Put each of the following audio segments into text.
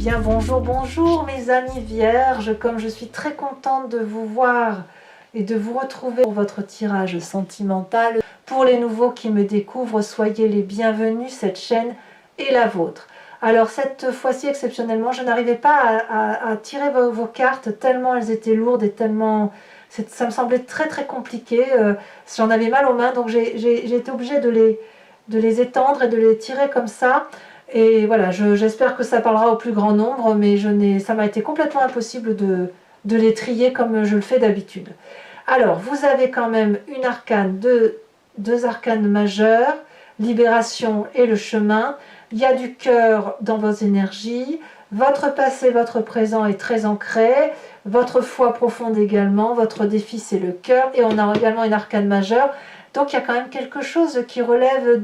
bien bonjour, bonjour mes amis vierges, comme je suis très contente de vous voir et de vous retrouver pour votre tirage sentimental. Pour les nouveaux qui me découvrent, soyez les bienvenus, cette chaîne est la vôtre. Alors cette fois-ci exceptionnellement, je n'arrivais pas à tirer vos cartes tellement elles étaient lourdes et tellement... ça me semblait très très compliqué, j'en avais mal aux mains, donc j'ai été obligée de les étendre et de les tirer comme ça. Et voilà, j'espère que ça parlera au plus grand nombre, mais ça m'a été complètement impossible de les trier comme je le fais d'habitude. Alors, vous avez quand même une arcane, deux arcanes majeures, libération et le chemin. Il y a du cœur dans vos énergies, votre passé, votre présent est très ancré, votre foi profonde également, votre défi c'est le cœur, et on a également une arcane majeure. Donc il y a quand même quelque chose qui relève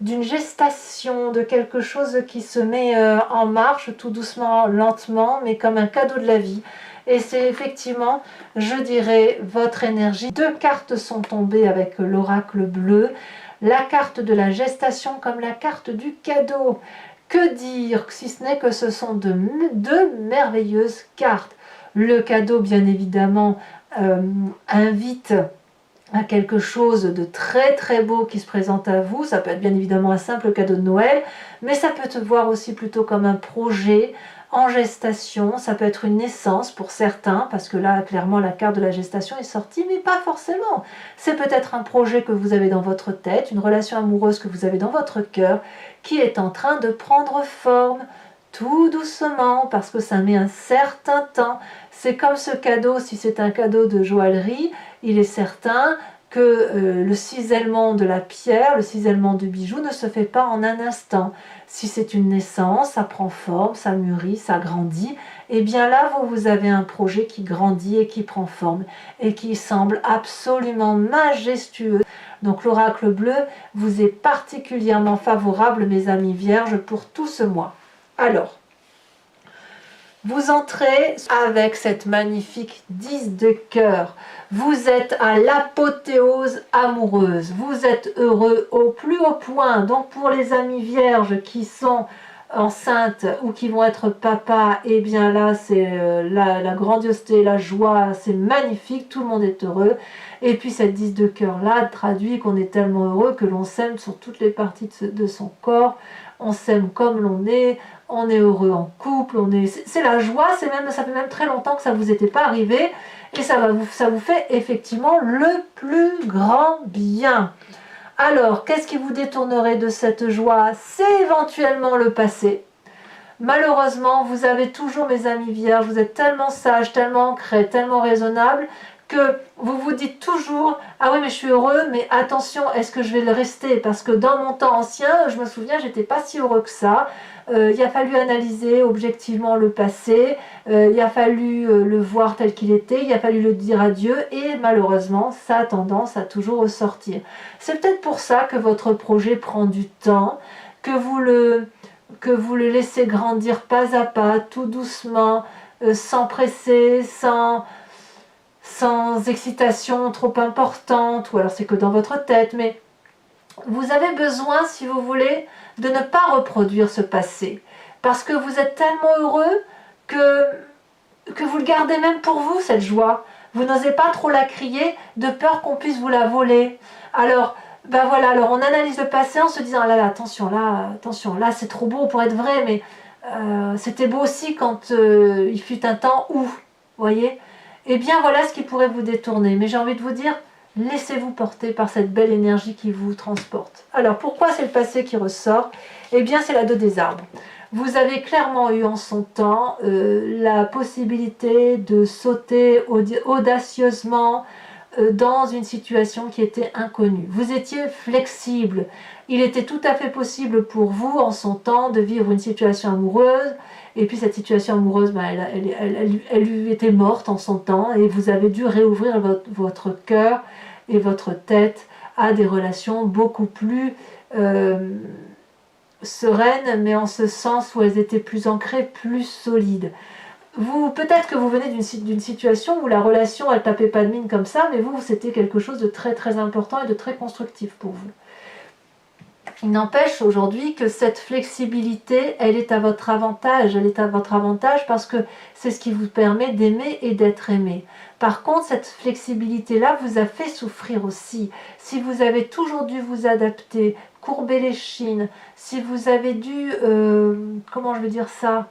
d'une gestation, de quelque chose qui se met en marche tout doucement, lentement, mais comme un cadeau de la vie. Et c'est effectivement, je dirais, votre énergie. Deux cartes sont tombées avec l'oracle bleu. La carte de la gestation comme la carte du cadeau. Que dire si ce n'est que ce sont deux merveilleuses cartes. Le cadeau, bien évidemment, invite à quelque chose de très très beau qui se présente à vous. Ça peut être bien évidemment un simple cadeau de Noël, mais ça peut te voir aussi plutôt comme un projet en gestation. Ça peut être une naissance pour certains, parce que là clairement la carte de la gestation est sortie, mais pas forcément. C'est peut-être un projet que vous avez dans votre tête, une relation amoureuse que vous avez dans votre cœur, qui est en train de prendre forme tout doucement, parce que ça met un certain temps. C'est comme ce cadeau, si c'est un cadeau de joaillerie, il est certain que le cisèlement de la pierre, le cisèlement du bijou ne se fait pas en un instant. Si c'est une naissance, ça prend forme, ça mûrit, ça grandit, et bien là vous avez un projet qui grandit et qui prend forme et qui semble absolument majestueux. Donc l'oracle bleu vous est particulièrement favorable, mes amis vierges, pour tout ce mois. Alors, vous entrez avec cette magnifique 10 de cœur. Vous êtes à l'apothéose amoureuse. Vous êtes heureux au plus haut point. Donc pour les amis vierges qui sont enceintes ou qui vont être papa, et bien là c'est la grandiosité, la joie, c'est magnifique, tout le monde est heureux. Et puis cette 10 de cœur là traduit qu'on est tellement heureux que l'on s'aime sur toutes les parties de son corps. On s'aime comme l'on est, on est heureux en couple, c'est la joie, ça fait même très longtemps que ça ne vous était pas arrivé, et ça vous fait effectivement le plus grand bien. Alors, qu'est-ce qui vous détournerait de cette joie? C'est éventuellement le passé. Malheureusement, vous avez toujours, mes amis vierges, vous êtes tellement sages, tellement ancrés, tellement raisonnables, que vous vous dites toujours « Ah oui, mais je suis heureux, mais attention, est-ce que je vais le rester ?» Parce que dans mon temps ancien, je me souviens, j'étais pas si heureux que ça. Il a fallu analyser objectivement le passé, il a fallu le voir tel qu'il était, il a fallu le dire adieu, et malheureusement, ça a tendance à toujours ressortir. C'est peut-être pour ça que votre projet prend du temps, que vous le laissez grandir pas à pas, tout doucement, sans presser, sans excitation trop importante, ou alors c'est que dans votre tête, mais vous avez besoin, si vous voulez, de ne pas reproduire ce passé, parce que vous êtes tellement heureux que vous le gardez même pour vous, cette joie. Vous n'osez pas trop la crier, de peur qu'on puisse vous la voler. Alors, ben voilà, alors on analyse le passé en se disant, ah là, attention, là c'est trop beau pour être vrai, mais c'était beau aussi quand il fut un temps où, voyez. Eh bien voilà ce qui pourrait vous détourner, mais j'ai envie de vous dire, laissez-vous porter par cette belle énergie qui vous transporte. Alors pourquoi c'est le passé qui ressort? Eh bien c'est la 2 des arbres. Vous avez clairement eu en son temps la possibilité de sauter audacieusement dans une situation qui était inconnue. Vous étiez flexible. Il était tout à fait possible pour vous en son temps de vivre une situation amoureuse, et puis cette situation amoureuse, ben, elle lui était morte en son temps, et vous avez dû réouvrir votre cœur et votre tête à des relations beaucoup plus sereines, mais en ce sens où elles étaient plus ancrées, plus solides. Peut-être que vous venez d'une situation où la relation, elle tapait pas de mine comme ça, mais vous, c'était quelque chose de très très important et de très constructif pour vous. Il n'empêche aujourd'hui que cette flexibilité, elle est à votre avantage. Elle est à votre avantage parce que c'est ce qui vous permet d'aimer et d'être aimé. Par contre, cette flexibilité-là vous a fait souffrir aussi. Si vous avez toujours dû vous adapter, courber les chines, si vous avez dû, comment je veux dire ça,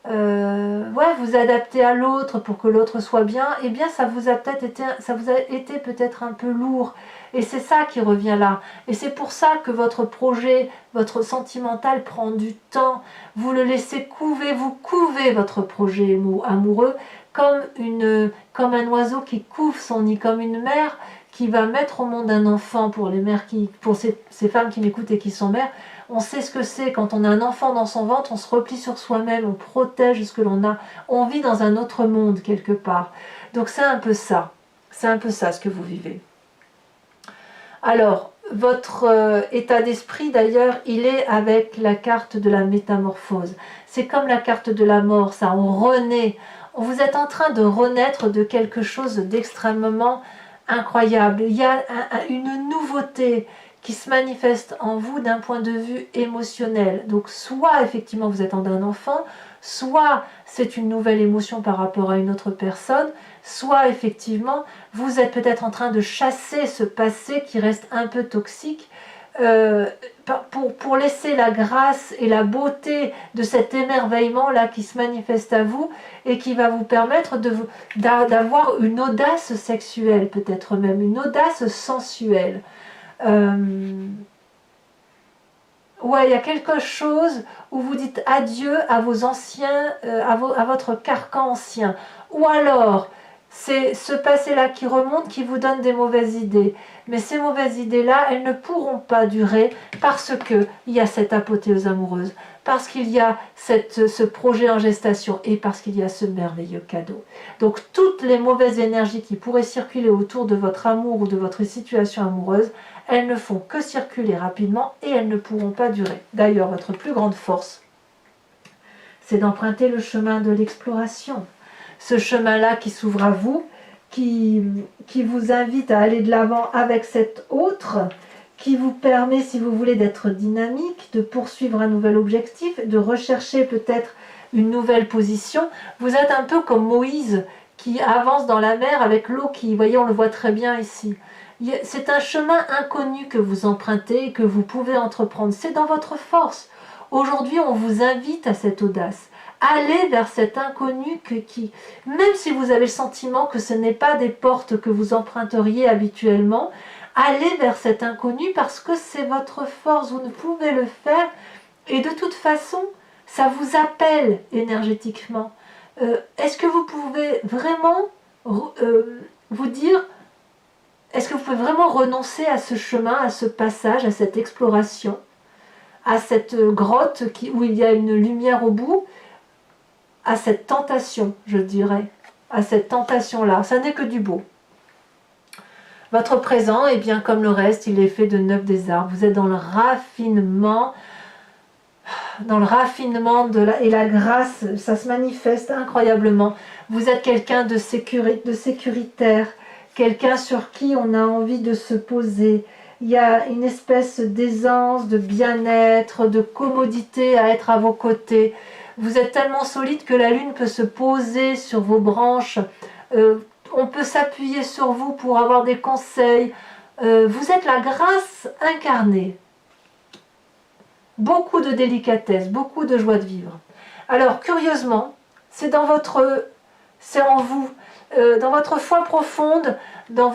vous adapter à l'autre pour que l'autre soit bien, eh bien ça vous a été peut-être un peu lourd. Et c'est ça qui revient là. Et c'est pour ça que votre projet, votre sentimental prend du temps. Vous le laissez couver, vous couvez votre projet amoureux comme un oiseau qui couve son nid, comme une mère qui va mettre au monde un enfant. Pour les mères pour ces femmes qui m'écoutent et qui sont mères, on sait ce que c'est. Quand on a un enfant dans son ventre, on se replie sur soi-même, on protège ce que l'on a. On vit dans un autre monde quelque part. Donc c'est un peu ça. C'est un peu ça ce que vous vivez. Alors, votre état d'esprit d'ailleurs, il est avec la carte de la métamorphose. C'est comme la carte de la mort, ça, on renaît. Vous êtes en train de renaître de quelque chose d'extrêmement incroyable. Il y a une nouveauté qui se manifeste en vous d'un point de vue émotionnel. Donc soit effectivement vous êtes un enfant, soit c'est une nouvelle émotion par rapport à une autre personne, soit effectivement vous êtes peut-être en train de chasser ce passé qui reste un peu toxique pour laisser la grâce et la beauté de cet émerveillement là qui se manifeste à vous et qui va vous permettre d'avoir une audace sexuelle, peut-être même une audace sensuelle. Ouais, il y a quelque chose où vous dites adieu à vos anciens, à votre carcan ancien. Ou alors, c'est ce passé-là qui remonte, qui vous donne des mauvaises idées. Mais ces mauvaises idées-là, elles ne pourront pas durer parce qu'il y a cette apothéose amoureuse, parce qu'il y a ce projet en gestation et parce qu'il y a ce merveilleux cadeau. Donc toutes les mauvaises énergies qui pourraient circuler autour de votre amour ou de votre situation amoureuse, elles ne font que circuler rapidement et elles ne pourront pas durer. D'ailleurs, votre plus grande force, c'est d'emprunter le chemin de l'exploration. Ce chemin-là qui s'ouvre à vous, qui vous invite à aller de l'avant avec cet autre, qui vous permet, si vous voulez, d'être dynamique, de poursuivre un nouvel objectif, de rechercher peut-être une nouvelle position. Vous êtes un peu comme Moïse qui avance dans la mer avec l'eau qui, vous voyez, on le voit très bien ici. C'est un chemin inconnu que vous empruntez, que vous pouvez entreprendre. C'est dans votre force. Aujourd'hui, on vous invite à cette audace. Allez vers cet inconnu même si vous avez le sentiment que ce n'est pas des portes que vous emprunteriez habituellement, allez vers cet inconnu parce que c'est votre force, vous ne pouvez le faire et de toute façon, ça vous appelle énergétiquement. Est-ce que vous pouvez vraiment vous dire, est-ce que vous pouvez vraiment renoncer à ce chemin, à ce passage, à cette exploration, à cette grotte où il y a une lumière au bout, à cette tentation, je dirais, à cette tentation-là, ça n'est que du beau. Votre présent, eh bien, comme le reste, il est fait de 9 des arbres. Vous êtes dans le raffinement et la grâce, ça se manifeste incroyablement. Vous êtes quelqu'un de sécuritaire, quelqu'un sur qui on a envie de se poser. Il y a une espèce d'aisance, de bien-être, de commodité à être à vos côtés. Vous êtes tellement solide que la lune peut se poser sur vos branches. On peut s'appuyer sur vous pour avoir des conseils. Vous êtes la grâce incarnée. Beaucoup de délicatesse, beaucoup de joie de vivre. Alors, curieusement, c'est en vous, dans votre foi profonde, dans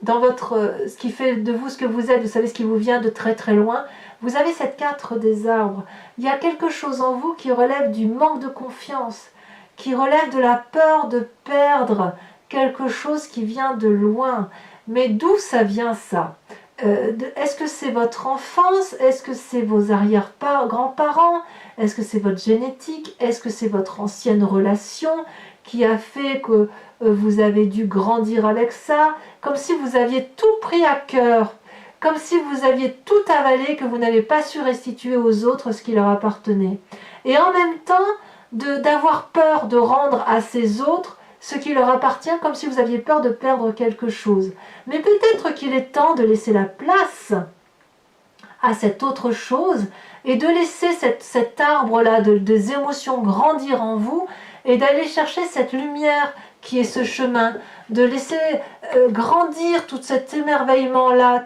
ce qui fait de vous ce que vous êtes, vous savez ce qui vous vient de très très loin, vous avez cette carte des arbres. Il y a quelque chose en vous qui relève du manque de confiance, qui relève de la peur de perdre quelque chose qui vient de loin. Mais d'où ça vient ça? Est-ce que c'est votre enfance? Est-ce que c'est vos arrière-grands-parents? Est-ce que c'est votre génétique? Est-ce que c'est votre ancienne relation qui a fait que vous avez dû grandir avec ça? Comme si vous aviez tout pris à cœur, comme si vous aviez tout avalé, que vous n'avez pas su restituer aux autres ce qui leur appartenait. Et en même temps, d'avoir peur de rendre à ces autres ce qui leur appartient, comme si vous aviez peur de perdre quelque chose. Mais peut-être qu'il est temps de laisser la place à cette autre chose et de laisser cet arbre-là des émotions grandir en vous et d'aller chercher cette lumière qui est ce chemin, de laisser grandir tout cet émerveillement-là,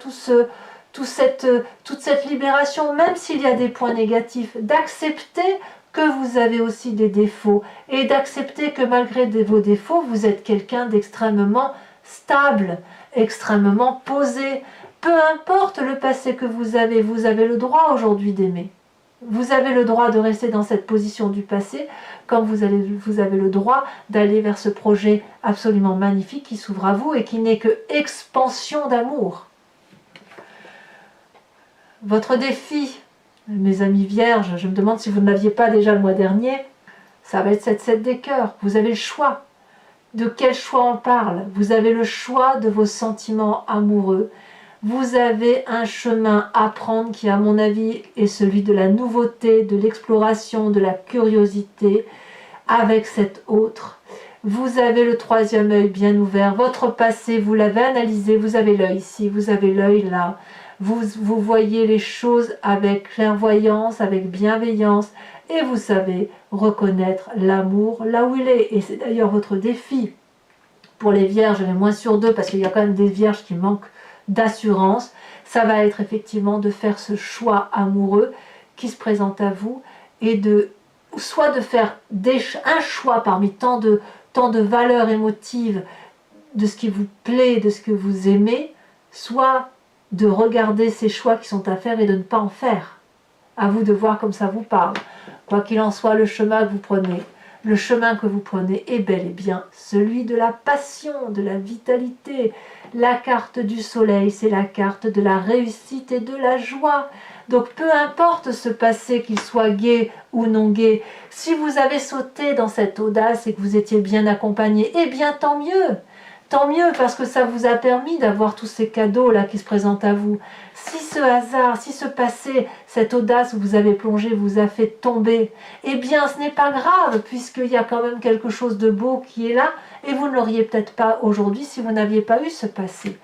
toute cette libération, même s'il y a des points négatifs, d'accepter que vous avez aussi des défauts et d'accepter que malgré vos défauts, vous êtes quelqu'un d'extrêmement stable, extrêmement posé. Peu importe le passé que vous avez le droit aujourd'hui d'aimer. Vous avez le droit de rester dans cette position du passé, comme vous avez le droit d'aller vers ce projet absolument magnifique qui s'ouvre à vous et qui n'est que expansion d'amour. Votre défi, mes amis vierges, je me demande si vous ne l'aviez pas déjà le mois dernier, ça va être cette 7 des cœurs. Vous avez le choix. De quel choix on parle? Vous avez le choix de vos sentiments amoureux. Vous avez un chemin à prendre qui, à mon avis, est celui de la nouveauté, de l'exploration, de la curiosité avec cet autre. Vous avez le troisième œil bien ouvert. Votre passé, vous l'avez analysé. Vous avez l'œil ici, vous avez l'œil là. Vous voyez les choses avec clairvoyance, avec bienveillance. Et vous savez reconnaître l'amour là où il est. Et c'est d'ailleurs votre défi. Pour les vierges, les moins sur 2, parce qu'il y a quand même des vierges qui manquent d'assurance, ça va être effectivement de faire ce choix amoureux qui se présente à vous et soit de faire un choix parmi tant de valeurs émotives de ce qui vous plaît, de ce que vous aimez, soit de regarder ces choix qui sont à faire et de ne pas en faire. À vous de voir comme ça vous parle. Quoi qu'il en soit, le chemin que vous prenez est bel et bien celui de la passion, de la vitalité. La carte du soleil, c'est la carte de la réussite et de la joie. Donc peu importe ce passé, qu'il soit gai ou non gai, si vous avez sauté dans cette audace et que vous étiez bien accompagné, eh bien tant mieux. Tant mieux parce que ça vous a permis d'avoir tous ces cadeaux-là qui se présentent à vous. Si ce hasard, si ce passé, cette audace où vous avez plongé vous a fait tomber, eh bien ce n'est pas grave puisqu'il y a quand même quelque chose de beau qui est là et vous ne l'auriez peut-être pas aujourd'hui si vous n'aviez pas eu ce passé.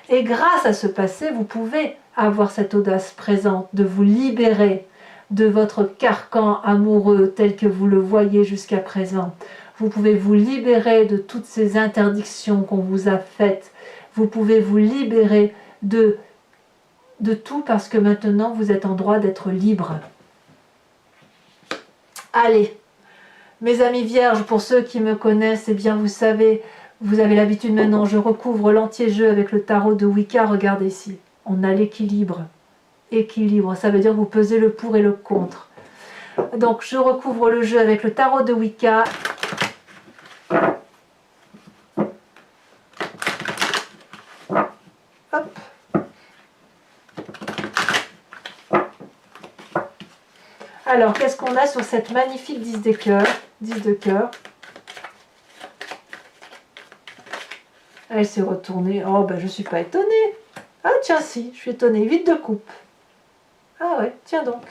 Et grâce à ce passé, vous pouvez avoir cette audace présente de vous libérer de votre carcan amoureux tel que vous le voyez jusqu'à présent. Vous pouvez vous libérer de toutes ces interdictions qu'on vous a faites. Vous pouvez vous libérer de tout parce que maintenant vous êtes en droit d'être libre. Allez, mes amis vierges, pour ceux qui me connaissent, eh bien vous savez, vous avez l'habitude maintenant, je recouvre l'entier jeu avec le tarot de Wicca. Regardez ici, on a l'équilibre. Équilibre, ça veut dire vous pesez le pour et le contre. Donc je recouvre le jeu avec le tarot de Wicca. Hop. Alors, qu'est-ce qu'on a sur cette magnifique 10 des cœurs? 10 de cœur. Elle s'est retournée. Oh, ben je ne suis pas étonnée. Ah, tiens, si, je suis étonnée. 8 de coupe. Ah ouais, tiens donc.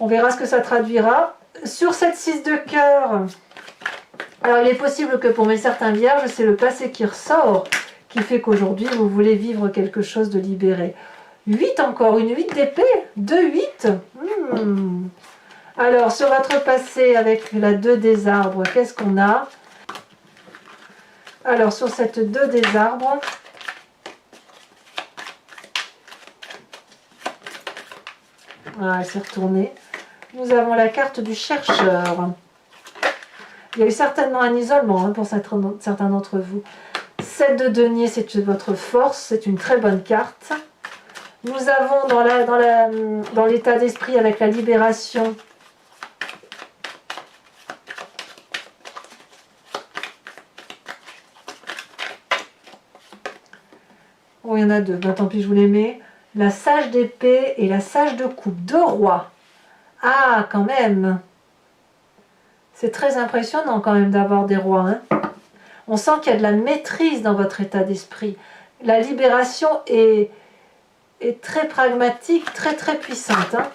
On verra ce que ça traduira. Sur cette 6 de cœur, alors il est possible que pour mes certains vierges, c'est le passé qui ressort, qui fait qu'aujourd'hui, vous voulez vivre quelque chose de libéré. 8 encore, une 8 d'épée, 2 8. Alors, sur votre passé avec la 2 des arbres, qu'est-ce qu'on a? Alors, sur cette 2 des arbres, elle s'est retournée. Nous avons la carte du chercheur. Il y a eu certainement un isolement pour certains d'entre vous. 7 de denier, c'est votre force, c'est une très bonne carte. Nous avons dans l'état d'esprit avec la libération, oh, il y en a deux, ben, tant pis, je vous les mets. La sage d'épée et la sage de coupe, 2 rois. Ah, quand même. C'est très impressionnant quand même d'avoir des rois. Hein. On sent qu'il y a de la maîtrise dans votre état d'esprit. La libération est très pragmatique, très très puissante. Hein.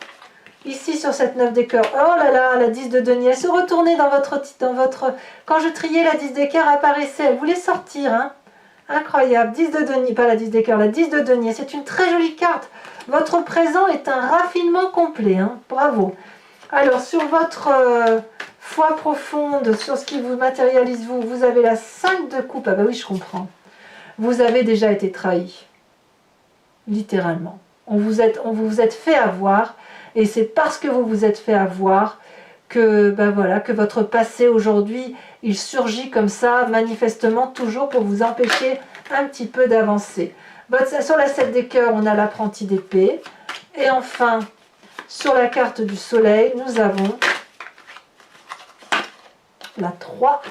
Ici sur cette 9 des cœurs, oh là là, la 10 de denier, elle se retournait dans votre... Quand je triais, la 10 des cœurs apparaissait, elle voulait sortir. Hein. Incroyable. 10 de denier, pas la 10 des cœurs, la 10 de denier. C'est une très jolie carte. Votre présent est un raffinement complet. Hein. Bravo. Alors, sur votre foi profonde, sur ce qui vous matérialise, vous avez la 5 de coupe. Ah bah oui, je comprends. Vous avez déjà été trahi. Littéralement. On vous êtes fait avoir. Et c'est parce que vous vous êtes fait avoir que, ben voilà, que votre passé aujourd'hui, il surgit comme ça, manifestement toujours pour vous empêcher un petit peu d'avancer. Sur la 7 des cœurs, on a l'apprenti d'épée. Et enfin, sur la carte du soleil, nous avons la 3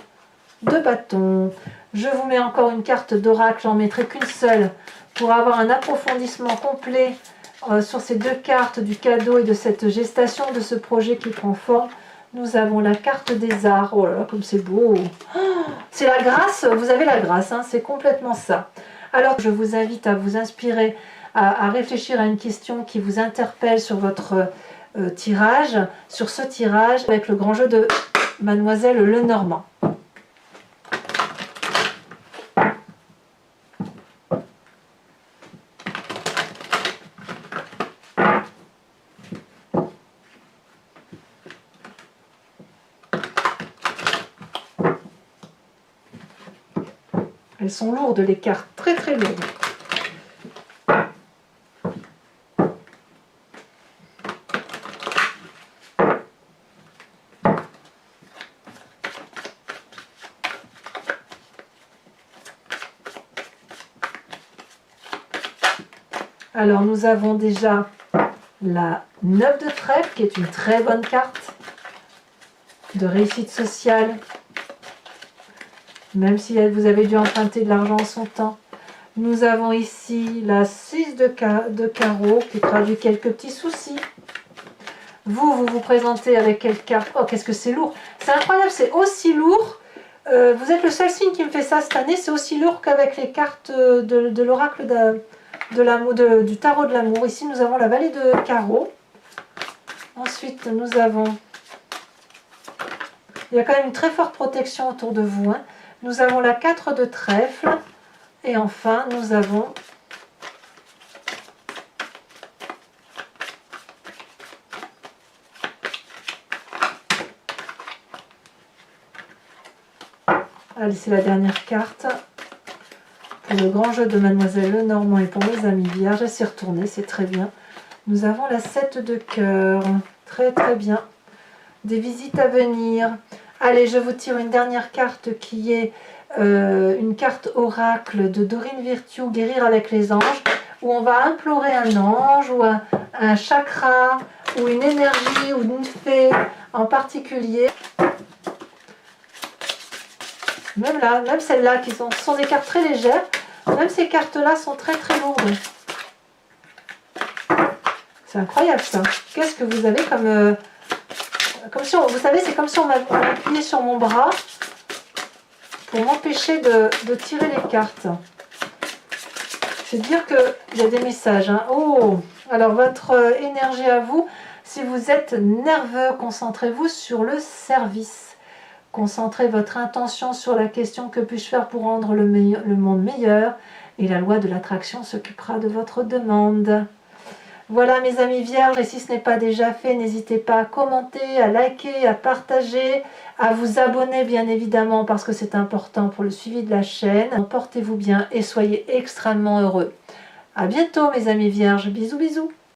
de bâton. Je vous mets encore une carte d'oracle, j'en mettrai qu'une seule pour avoir un approfondissement complet sur ces deux cartes du cadeau et de cette gestation de ce projet qui prend forme. Nous avons la carte des arts. Oh là là, comme c'est beau. Oh, c'est la grâce, vous avez la grâce, hein, c'est complètement ça. Alors, je vous invite à vous inspirer, à réfléchir à une question qui vous interpelle sur votre tirage, sur ce tirage, avec le grand jeu de Mademoiselle Lenormand. Elles sont lourdes, les cartes, très très lourdes. Alors nous avons déjà la 9 de trèfle, qui est une très bonne carte de réussite sociale. Même si vous avez dû emprunter de l'argent en son temps. Nous avons ici la 6 de carreau qui traduit quelques petits soucis. Vous vous présentez avec quelle carte? Oh, qu'est-ce que c'est lourd! C'est incroyable, c'est aussi lourd. Vous êtes le seul signe qui me fait ça cette année. C'est aussi lourd qu'avec les cartes de l'oracle du tarot de l'amour. Ici, nous avons la vallée de carreau. Ensuite, nous avons... Il y a quand même une très forte protection autour de vous. Hein. Nous avons la 4 de trèfle. Et enfin, nous avons allez, c'est la dernière carte. Pour le grand jeu de Mademoiselle Lenormand et pour mes amis vierges, c'est retourné, c'est très bien. Nous avons la 7 de cœur. Très très bien. Des visites à venir. Allez, je vous tire une dernière carte qui est une carte oracle de Dorine Virtue, Guérir avec les anges, où on va implorer un ange ou un chakra ou une énergie ou une fée en particulier. Même là, même celles-là qui sont des cartes très légères, même ces cartes-là sont très très lourdes. C'est incroyable ça. Qu'est-ce que vous avez comme si vous savez, c'est comme si on m'appuyait sur mon bras pour m'empêcher de tirer les cartes. C'est dire qu'il y a des messages. Hein. Oh, alors votre énergie à vous, si vous êtes nerveux, concentrez-vous sur le service. Concentrez votre intention sur la question: que puis-je faire pour rendre le monde meilleur? Et la loi de l'attraction s'occupera de votre demande. Voilà mes amis vierges, et si ce n'est pas déjà fait, n'hésitez pas à commenter, à liker, à partager, à vous abonner bien évidemment parce que c'est important pour le suivi de la chaîne. Portez-vous bien et soyez extrêmement heureux. À bientôt mes amis vierges, bisous bisous.